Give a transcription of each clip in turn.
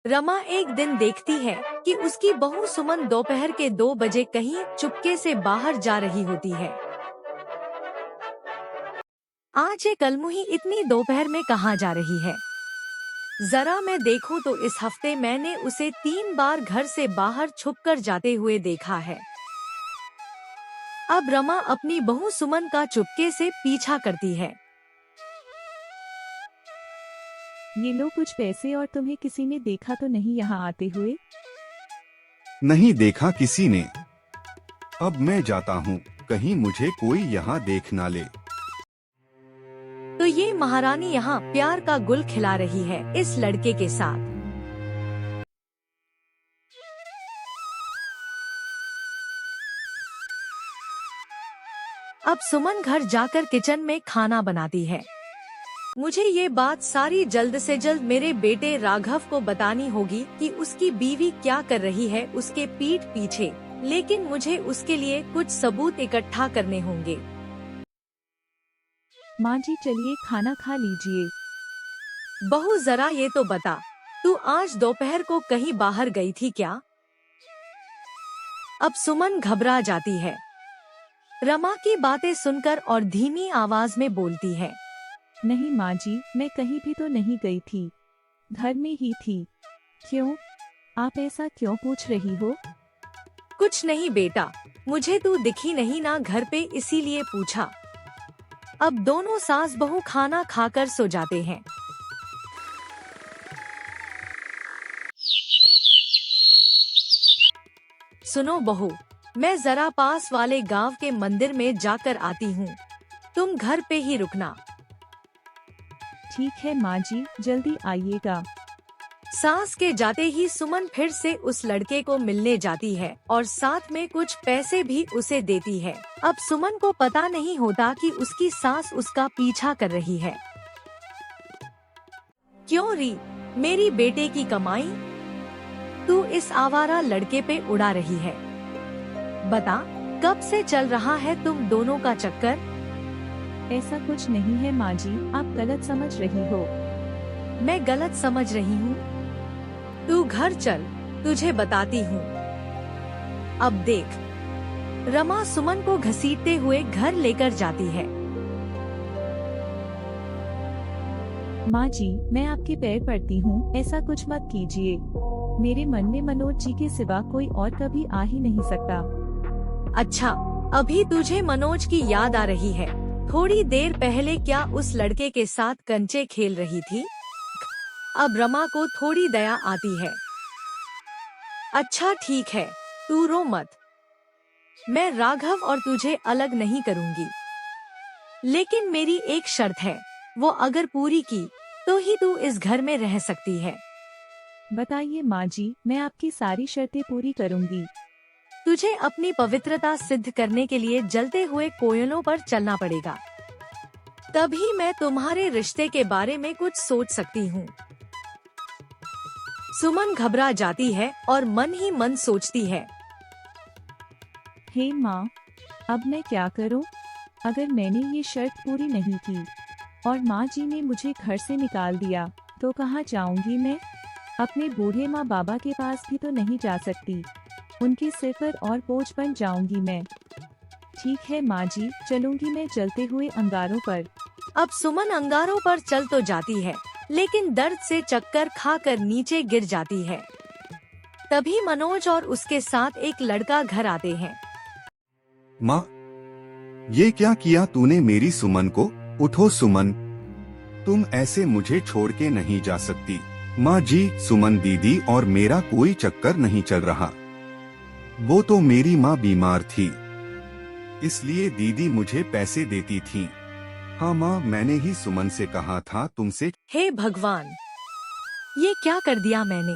रमा एक दिन देखती है कि उसकी बहू सुमन दोपहर के 2 बजे कहीं चुपके से बाहर जा रही होती है। आज ये कलमुही इतनी दोपहर में कहाँ जा रही है? जरा मैं देखूं तो इस हफ्ते मैंने उसे 3 बार घर से बाहर छुपकर जाते हुए देखा है। अब रमा अपनी बहू सुमन का चुपके से पीछा करती है। ये लो कुछ पैसे, और तुम्हें किसी ने देखा तो नहीं यहाँ आते हुए? नहीं देखा किसी ने। अब मैं जाता हूँ, कहीं मुझे कोई यहाँ देख ना ले। तो ये महारानी यहाँ प्यार का गुल खिला रही है इस लड़के के साथ। अब सुमन घर जाकर किचन में खाना बनाती है। मुझे ये बात सारी जल्द से जल्द मेरे बेटे राघव को बतानी होगी कि उसकी बीवी क्या कर रही है उसके पीठ पीछे, लेकिन मुझे उसके लिए कुछ सबूत इकट्ठा करने होंगे। माँ जी चलिए खाना खा लीजिए। बहू जरा ये तो बता, तू आज दोपहर को कहीं बाहर गई थी क्या? अब सुमन घबरा जाती है रमा की बातें सुनकर और धीमी आवाज में बोलती है। नहीं माँ जी, मैं कहीं भी तो नहीं गई थी, घर में ही थी। क्यों, आप ऐसा क्यों पूछ रही हो? कुछ नहीं बेटा, मुझे तू दिखी नहीं ना घर पे, इसीलिए पूछा। अब दोनों सास बहू खाना खाकर सो जाते हैं। सुनो बहू, मैं जरा पास वाले गांव के मंदिर में जाकर आती हूँ, तुम घर पे ही रुकना। ठीक है माँ जी, जल्दी आइएगा। सास के जाते ही सुमन फिर से उस लड़के को मिलने जाती है और साथ में कुछ पैसे भी उसे देती है। अब सुमन को पता नहीं होता कि उसकी सास उसका पीछा कर रही है। क्यों री, मेरी बेटे की कमाई तू इस आवारा लड़के पे उड़ा रही है? बता, कब से चल रहा है तुम दोनों का चक्कर? ऐसा कुछ नहीं है माँ जी, आप गलत समझ रही हो। मैं गलत समझ रही हूँ? तू घर चल, तुझे बताती हूँ। अब देख, रमा सुमन को घसीटते हुए घर लेकर जाती है। माँ जी, मैं आपके पैर पड़ती हूँ, ऐसा कुछ मत कीजिए। मेरे मन में मनोज जी के सिवा कोई और कभी आ ही नहीं सकता। अच्छा, अभी तुझे मनोज की याद आ रही है? थोड़ी देर पहले क्या उस लड़के के साथ कंचे खेल रही थी? अब रमा को थोड़ी दया आती है। अच्छा ठीक है, तू रो मत। मैं राघव और तुझे अलग नहीं करूंगी, लेकिन मेरी एक शर्त है, वो अगर पूरी की तो ही तू इस घर में रह सकती है। बताइए माँ जी, मैं आपकी सारी शर्तें पूरी करूंगी। तुझे अपनी पवित्रता सिद्ध करने के लिए जलते हुए कोयलों पर चलना पड़ेगा, तभी मैं तुम्हारे रिश्ते के बारे में कुछ सोच सकती हूँ। सुमन घबरा जाती है और मन ही मन सोचती है, हे माँ, अब मैं क्या करूँ? अगर मैंने ये शर्त पूरी नहीं की और माँ जी ने मुझे घर से निकाल दिया तो कहाँ जाऊंगी मैं? अपने बूढ़े माँ बाबा के पास भी तो नहीं जा सकती, उनके सिर पर और बोझ बन जाऊंगी मैं। ठीक है माँ जी, चलूंगी मैं जलते हुए अंगारों पर। अब सुमन अंगारों पर चल तो जाती है, लेकिन दर्द से चक्कर खाकर नीचे गिर जाती है। तभी मनोज और उसके साथ एक लड़का घर आते हैं। माँ, ये क्या किया तूने मेरी सुमन को? उठो सुमन, तुम ऐसे मुझे छोड़ के नहीं जा सकती। माँ जी, सुमन दीदी और मेरा कोई चक्कर नहीं चल रहा। वो तो मेरी माँ बीमार थी, इसलिए दीदी मुझे पैसे देती थी। हाँ माँ, मैंने ही सुमन से कहा था तुमसे। हे भगवान, ये क्या कर दिया मैंने?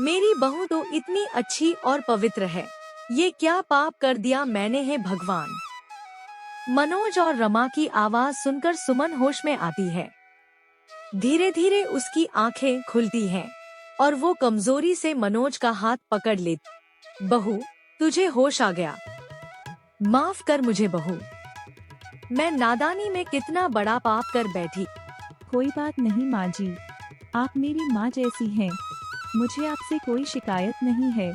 मेरी बहू तो इतनी अच्छी और पवित्र है, ये क्या पाप कर दिया मैंने? हे भगवान। मनोज और रमा की आवाज सुनकर सुमन होश में आती है। धीरे धीरे उसकी आंखें खुलती हैं और वो कमजोरी से मनोज का हाथ पकड़ लेती। बहू, तुझे होश आ गया? माफ कर मुझे बहू, मैं नादानी में कितना बड़ा पाप कर बैठी। कोई बात नहीं माँ जी, आप मेरी माँ जैसी हैं, मुझे आपसे कोई शिकायत नहीं है,